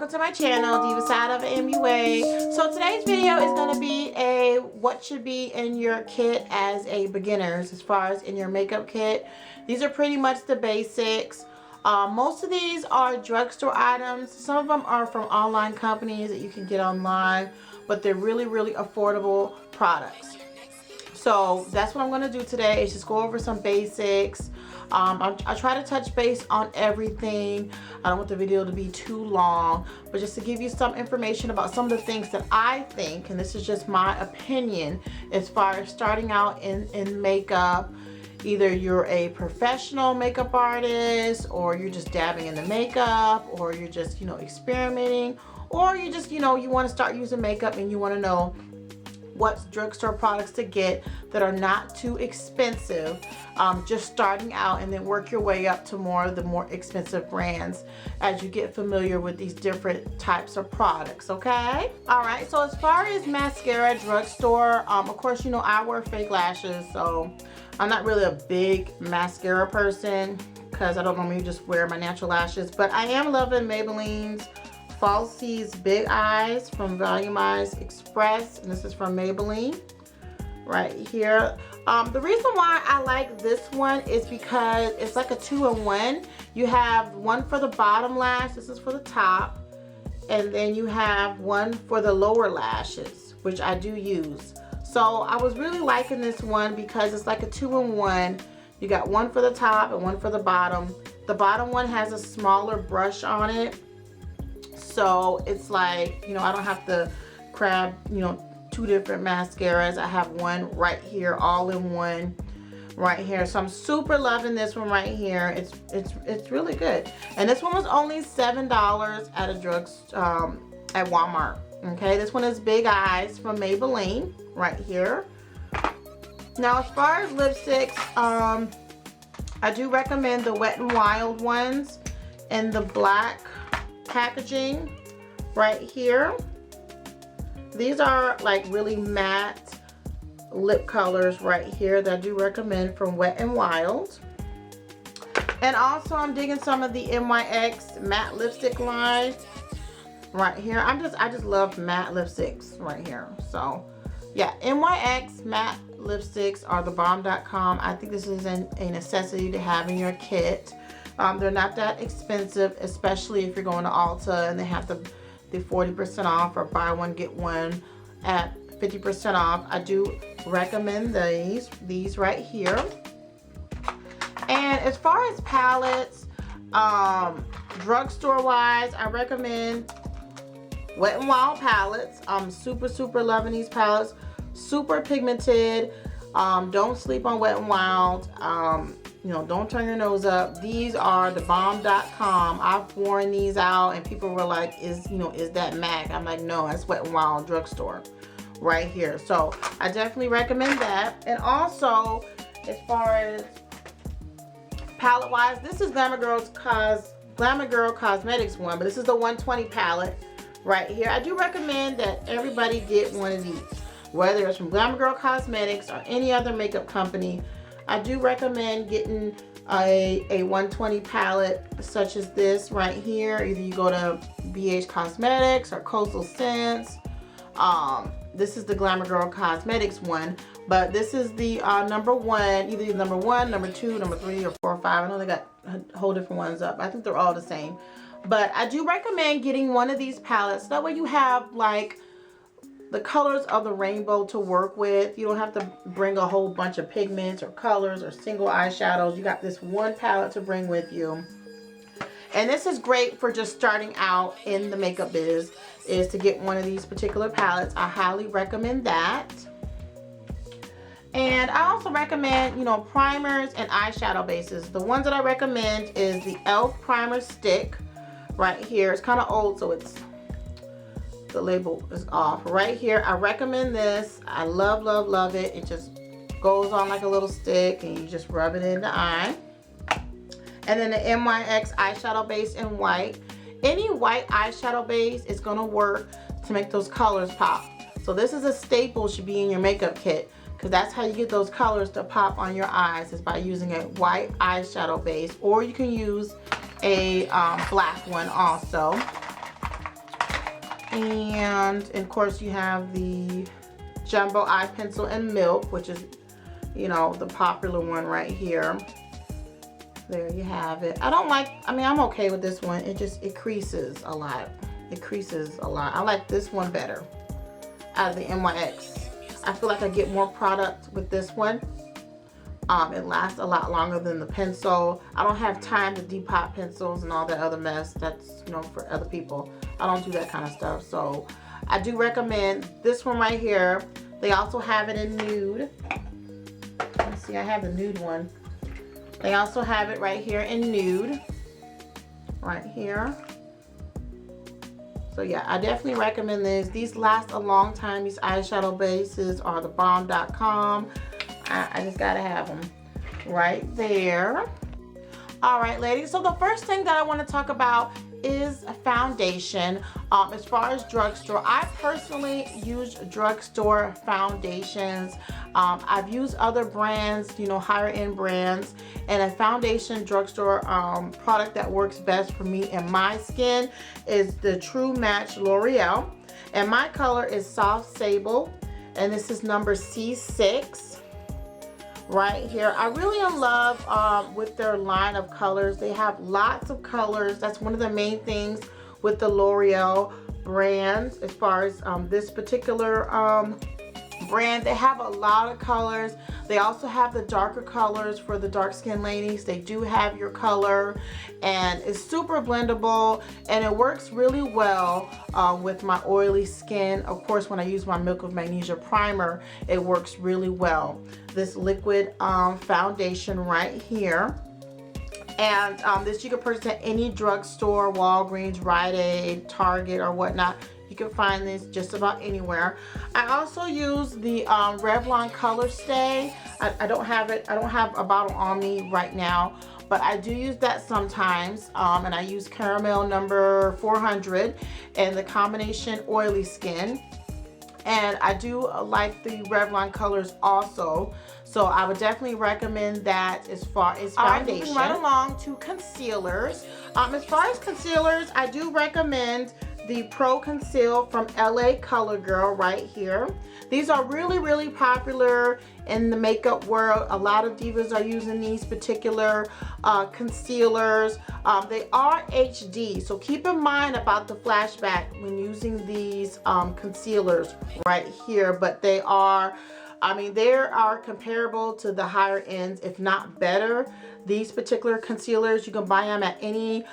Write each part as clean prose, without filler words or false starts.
welcome to my channel, Diva Side of MUA. So today's video is going to be a what should be in your kit as a beginners, as far as in your makeup kit. These are pretty much the basics. Most of these are drugstore items. Some of them are from online companies that you can get online, but they're really affordable products. So that's what I'm going to do today, is just go over some basics. I try to touch base on everything. I don't want the video to be too long, but just to give you some information about some of the things that I think, and this is just my opinion, as far as starting out in makeup. Either you're a professional makeup artist, or you're just dabbing in the makeup, or you're just, experimenting, or you just, you want to start using makeup and you want to know what drugstore products to get that are not too expensive, just starting out, and then work your way up to the more expensive brands as you get familiar with these different types of products. Okay, all right. So as far as mascara drugstore, of course, I wear fake lashes, so I'm not really a big mascara person because I don't normally just wear my natural lashes, but I am loving Maybelline's Falsies Big Eyes from Volumize Express, and this is from Maybelline right here. The reason why I like this one is because it's like a 2-in-1. You have one for the bottom lash, this is for the top, and then you have one for the lower lashes, which I do use. So I was really liking this one because it's like a 2-in-1. You got one for the top and one for the bottom. The bottom one has a smaller brush on it, so it's like, I don't have to grab, two different mascaras. I have one right here, all in one right here. So I'm super loving this one right here. It's really good. And this one was only $7 at a at Walmart. Okay, this one is Big Eyes from Maybelline right here. Now, as far as lipsticks, I do recommend the Wet n Wild ones in the black packaging right here. These are like really matte lip colors right here that I do recommend from Wet n Wild. And also I'm digging some of the NYX matte lipstick line right here. I just love matte lipsticks right here. So yeah, NYX matte lipsticks are the bomb.com. I think this is a necessity to have in your kit. They're not that expensive, especially if you're going to Ulta and they have the 40% off, or buy one get one at 50% off. I do recommend these right here. And as far as palettes, drugstore wise, I recommend Wet n Wild palettes. I'm super loving these palettes. Super pigmented. Don't sleep on Wet n Wild. Don't turn your nose up. These are the bomb.com. I've worn these out and people were like, is that MAC? I'm like, no, that's Wet n Wild drugstore right here. So I definitely recommend that. And also, as far as palette wise, this is Glama Girl Cosmetics one, but this is the 120 palette right here. I do recommend that everybody get one of these, whether it's from Glama Girl Cosmetics or any other makeup company. I do recommend getting a 120 palette such as this right here. Either you go to BH Cosmetics or Coastal Scents. This is the Glama Girl Cosmetics one, but this is the number one, either number 1, number 2, number 3, or 4 or 5. I know they got whole different ones up. I think they're all the same. But I do recommend getting one of these palettes. That way you have like the colors of the rainbow to work with. You don't have to bring a whole bunch of pigments or colors or single eyeshadows. You got this one palette to bring with you. And this is great for just starting out in the makeup biz, is to get one of these particular palettes. I highly recommend that. And I also recommend, primers and eyeshadow bases. The ones that I recommend is the e.l.f. primer stick right here. It's kind of old, so the label is off right here. I recommend this. I love it. It just goes on like a little stick and you just rub it in the eye. And then the NYX eyeshadow base in white. Any white eyeshadow base is going to work to make those colors pop. So this is a staple, should be in your makeup kit, because that's how you get those colors to pop on your eyes, is by using a white eyeshadow base, or you can use a black one also. And of course you have the Jumbo Eye Pencil in Milk, which is, you know, the popular one right here. There you have it. I mean, I'm okay with this one. It creases a lot. It creases a lot. I like this one better out of the NYX. I feel like I get more product with this one. It lasts a lot longer than the pencil. I don't have time to depot pencils and all that other mess. That's, you know, for other people. I don't do that kind of stuff. So I do recommend this one right here. They also have it in nude. Let's see, I have the nude one. They also have it right here in nude. Right here. So yeah, I definitely recommend this. These last a long time. These eyeshadow bases are the bomb.com. I just gotta have them right there. All right, ladies, so the first thing that I want to talk about is a foundation. As far as drugstore, I personally use drugstore foundations. I've used other brands, you know, higher end brands, and a foundation drugstore product that works best for me and my skin is the True Match L'Oreal, and my color is Soft Sable, and this is number C6. Right here. I really in love with their line of colors. They have lots of colors. That's one of the main things with the L'Oreal brand. As far as this particular brand, they have a lot of colors. They also have the darker colors for the dark skinned ladies. They do have your color, and it's super blendable, and it works really well with my oily skin. Of course, when I use my Milk of Magnesia primer, it works really well. This liquid foundation right here. And this you can purchase at any drugstore, Walgreens, Rite Aid, Target, or whatnot. You can find this just about anywhere. I also use the Revlon Color Stay. I don't have it. I don't have a bottle on me right now, but I do use that sometimes. And I use Caramel number 400 and the combination oily skin. And I do like the Revlon colors also. So I would definitely recommend that as far as foundation. Moving right along to concealers. As far as concealers, I do recommend the Pro Conceal from LA Color Girl right here. These are really, really popular in the makeup world. A lot of divas are using these particular concealers. They are HD, so keep in mind about the flashback when using these concealers right here. But they are, I mean, they are comparable to the higher ends, if not better. These particular concealers, you can buy them at any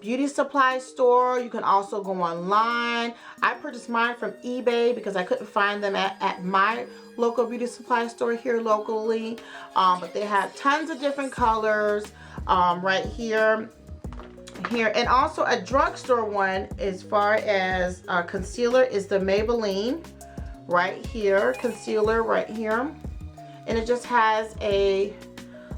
beauty supply store. You can also go online. I purchased mine from eBay because I couldn't find them at my local beauty supply store here locally. But they have tons of different colors right here. And also a drugstore one as far as concealer is the Maybelline right here, concealer right here. And it just has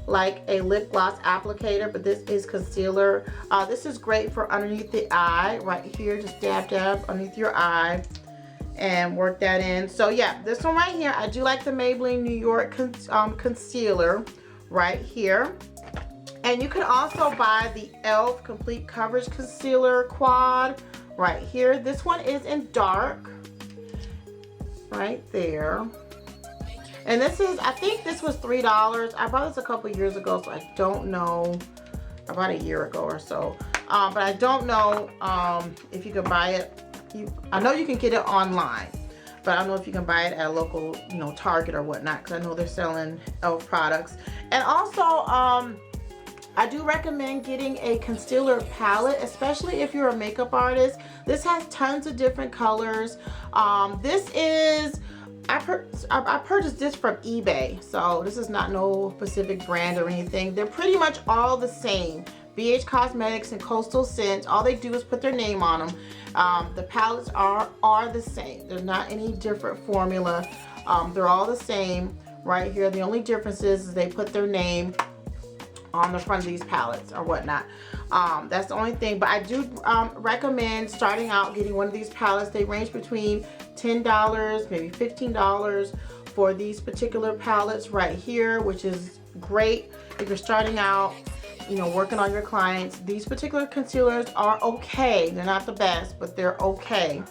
like a lip gloss applicator, but this is concealer. This is great for underneath the eye right here. Just dab underneath your eye and work that in. So yeah, this one right here, I do like the Maybelline New York concealer right here. And you can also buy the e.l.f. Complete Coverage Concealer Quad right here. This one is in dark right there. And this is, I think this was $3. I bought this a couple years ago, so I don't know, about a year ago or so. But I don't know if you can buy it. I know you can get it online, but I don't know if you can buy it at a local, you know, Target or whatnot, because I know they're selling e.l.f. products. And also, I do recommend getting a concealer palette, especially if you're a makeup artist. This has tons of different colors. This is, I purchased this from eBay, so this is not no specific brand or anything. They're pretty much all the same. BH Cosmetics and Coastal Scents, all they do is put their name on them. The palettes are the same. There's not any different formula. They're all the same right here. The only difference is they put their name on the front of these palettes or whatnot. That's the only thing, but I do recommend starting out getting one of these palettes. They range between $10, maybe $15 for these particular palettes right here, which is great if you're starting out. you know, working on your clients, these particular concealers are okay. They're not the best, but they're okay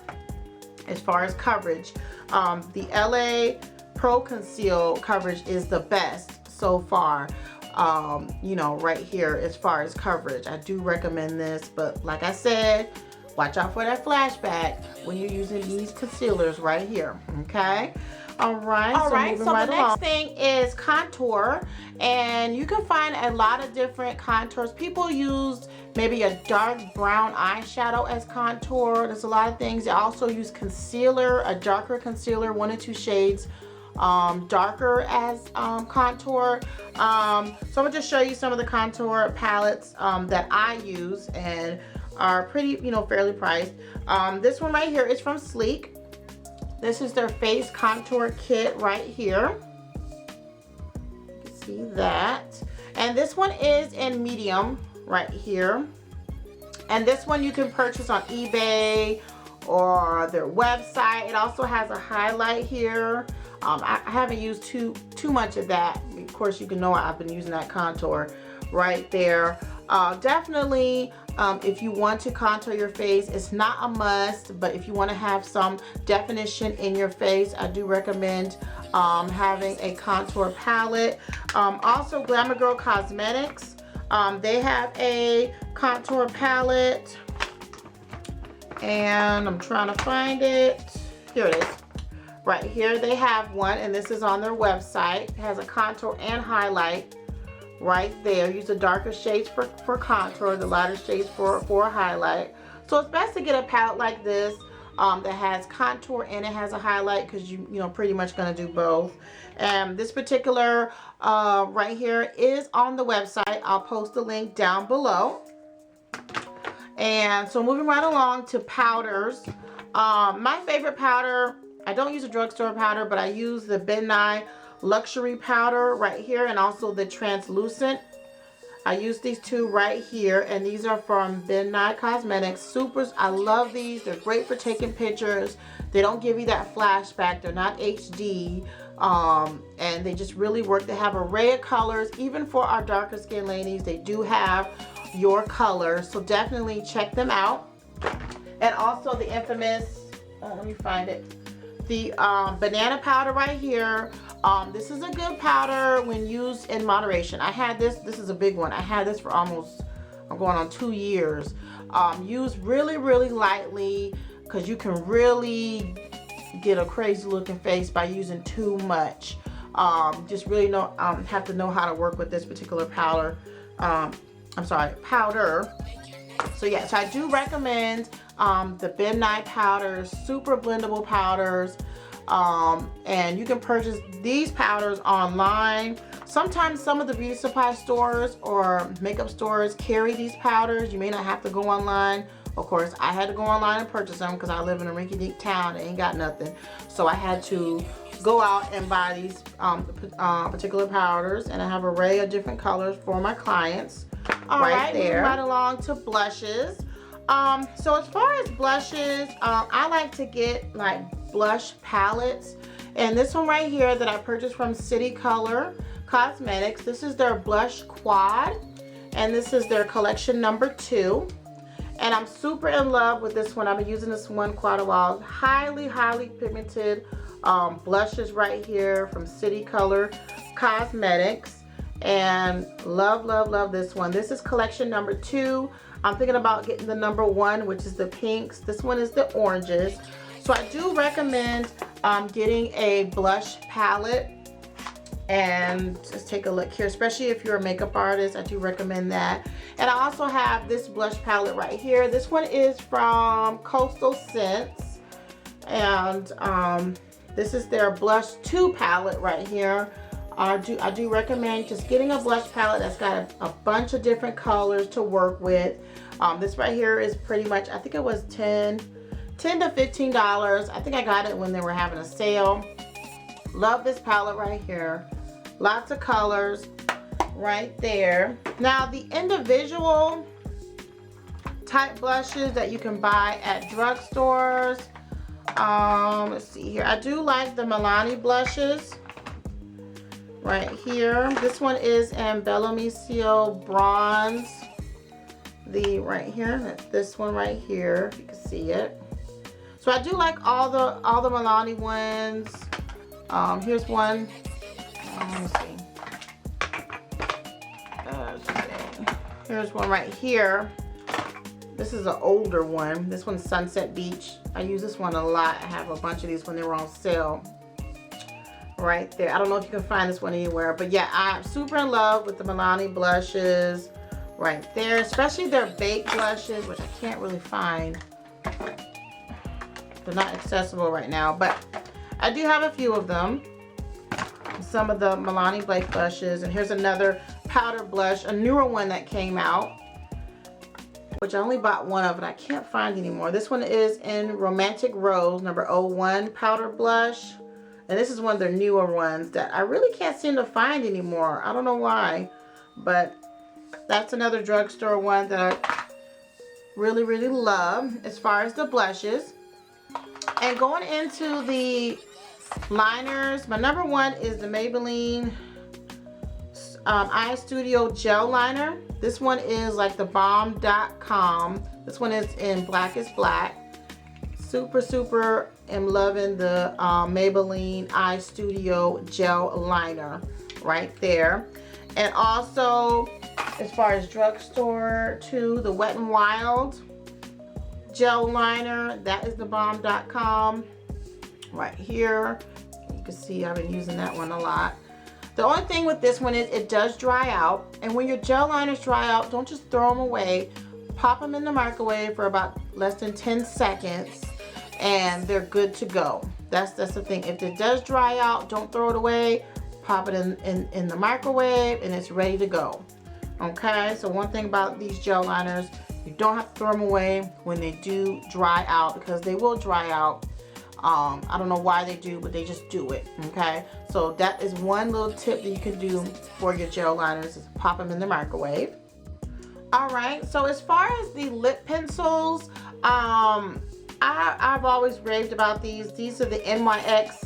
as far as coverage. The LA Pro Conceal coverage is the best so far. You know, right here as far as coverage. I do recommend this, but like I said, watch out for that flashback when you're using these concealers right here, okay? All right, so the next thing is contour, and you can find a lot of different contours. People use maybe a dark brown eyeshadow as contour. There's a lot of things. They also use concealer, a darker concealer, 1 or 2 shades darker as contour. So I'm gonna just show you some of the contour palettes that I use and are pretty, you know, fairly priced. This one right here is from Sleek. This is their face contour kit right here. You can see that. And this one is in medium right here. And this one you can purchase on eBay or their website. It also has a highlight here. I haven't used too much of that. Of course, you can know I've been using that contour right there. Definitely, if you want to contour your face, it's not a must, but if you want to have some definition in your face, I do recommend having a contour palette. Also, Glama Girl Cosmetics, they have a contour palette, and I'm trying to find it. Here it is. Right here they have one, and this is on their website. It has a contour and highlight right there. Use the darker shades for contour, the lighter shades for a highlight. So it's best to get a palette like this that has contour and it has a highlight, because you know pretty much gonna do both. And this particular right here is on the website. I'll post the link down below. And so moving right along to powders. My favorite powder, I don't use a drugstore powder, but I use the Ben Nye Luxury Powder right here, and also the translucent. I use these two right here, and these are from Ben Nye Cosmetics. Supers, I love these. They're great for taking pictures. They don't give you that flashback. They're not HD, and they just really work. They have an array of colors. Even for our darker skin ladies, they do have your colors, so definitely check them out. And also the infamous, let me find it, the banana powder right here. This is a good powder when used in moderation. I had this is a big one. I had this for almost, I'm going on 2 years. Use really, really lightly, because you can really get a crazy looking face by using too much. Just really have to know how to work with this particular powder. Powder. So yes, I do recommend the Ben Nye powders, super blendable powders. And you can purchase these powders online. Sometimes some of the beauty supply stores or makeup stores carry these powders. You may not have to go online. Of course, I had to go online and purchase them because I live in a rinky-dink town and ain't got nothing. So I had to go out and buy these particular powders, and I have an array of different colors for my clients. All right, moving right along to blushes. So as far as blushes, I like to get like blush palettes, and this one right here that I purchased from City Color Cosmetics, this is their blush quad, and this is their collection number 2, and I'm super in love with this one. I've been using this one quite a while. Highly pigmented blushes right here from City Color Cosmetics, and love this one. This is collection number 2. I'm thinking about getting the number 1, which is the pinks. This one is the oranges. So I do recommend getting a blush palette, and just take a look here, especially if you're a makeup artist. I do recommend that. And I also have this blush palette right here. This one is from Coastal Scents, and this is their blush 2 palette right here. I do recommend just getting a blush palette that's got a bunch of different colors to work with. This right here is pretty much, I think it was $10 to $15. I think I got it when they were having a sale. Love this palette right here. Lots of colors right there. Now the individual type blushes that you can buy at drugstores. Let's see here. I do like the Milani blushes right here. This one is in Bellamicio Bronze. The right here, this one right here, you can see it. So I do like all the Milani ones. Here's one. Let me see. Here's one right here. This is an older one. This one's Sunset Beach. I use this one a lot. I have a bunch of these when they were on sale. Right there. I don't know if you can find this one anywhere, but yeah, I'm super in love with the Milani blushes right there, especially their baked blushes, which I can't really find. They're not accessible right now, but I do have a few of them. Some of the Milani baked blushes, and here's another powder blush, a newer one that came out, which I only bought one of and I can't find anymore. This one is in Romantic Rose, number 01 powder blush. And this is one of their newer ones that I really can't seem to find anymore. I don't know why, but that's another drugstore one that I really, really love as far as the blushes. And going into the liners, my number one is the Maybelline Eye Studio Gel Liner. This one is like the bomb.com. This one is in Black is Black. Super am loving the Maybelline Eye Studio Gel Liner right there. And also, as far as drugstore too, the Wet n Wild Gel Liner. That is the bomb.com right here. You can see I've been using that one a lot. The only thing with this one is it does dry out. And when your gel liners dry out, don't just throw them away. Pop them in the microwave for about less than 10 seconds. And they're good to go. That's the thing. If it does dry out, don't throw it away. Pop it in the microwave and it's ready to go. Okay, so one thing about these gel liners, you don't have to throw them away when they do dry out, because they will dry out. I don't know why they do, but they just do it. Okay, so that is one little tip that you can do for your gel liners, is pop them in the microwave. All right, so as far as the lip pencils, I've always raved about these. These are the NYX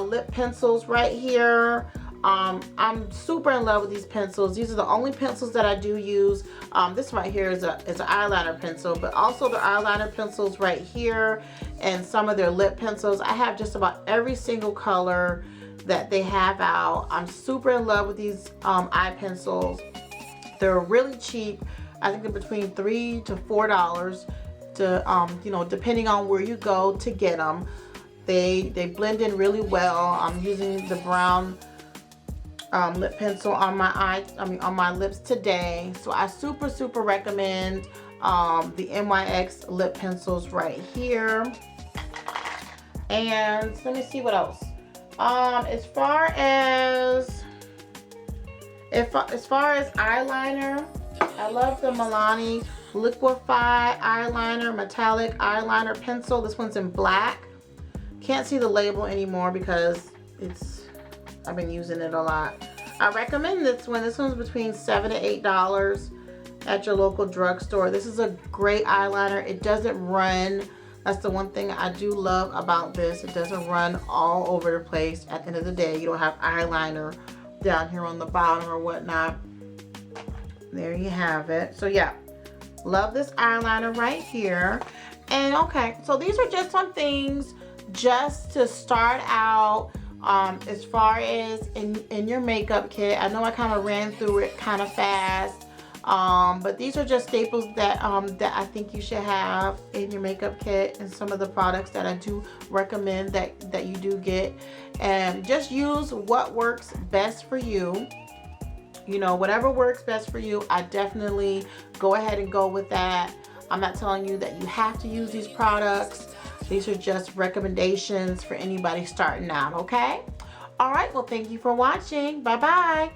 lip pencils right here. I'm super in love with these pencils. These are the only pencils that I do use. This right here is an eyeliner pencil, but also the eyeliner pencils right here and some of their lip pencils. I have just about every single color that they have out. I'm super in love with these eye pencils. They're really cheap. I think they're between $3 to $4 to you know, depending on where you go to get them. They blend in really well. I'm using the brown lip pencil on my on my lips today, so I super recommend the NYX lip pencils right here. And let me see what else. As far as eyeliner, I love the Milani Liquify eyeliner, metallic eyeliner pencil. This one's in black. Can't see the label anymore because I've been using it a lot. I recommend this one. This one's between $7 to $8 at your local drugstore. This is a great eyeliner. It doesn't run. That's the one thing I do love about this. It doesn't run all over the place. At the end of the day, you don't have eyeliner down here on the bottom or whatnot. There you have it. So yeah, love this eyeliner right here. And okay, so these are just some things just to start out as far as in your makeup kit. I know I kind of ran through it kind of fast, but these are just staples that that I think you should have in your makeup kit, and some of the products that I do recommend that you do get. And just use what works best for you. You know, whatever works best for you, I definitely go ahead and go with that. I'm not telling you that you have to use these products. These are just recommendations for anybody starting out, okay? All right, well, thank you for watching. Bye-bye.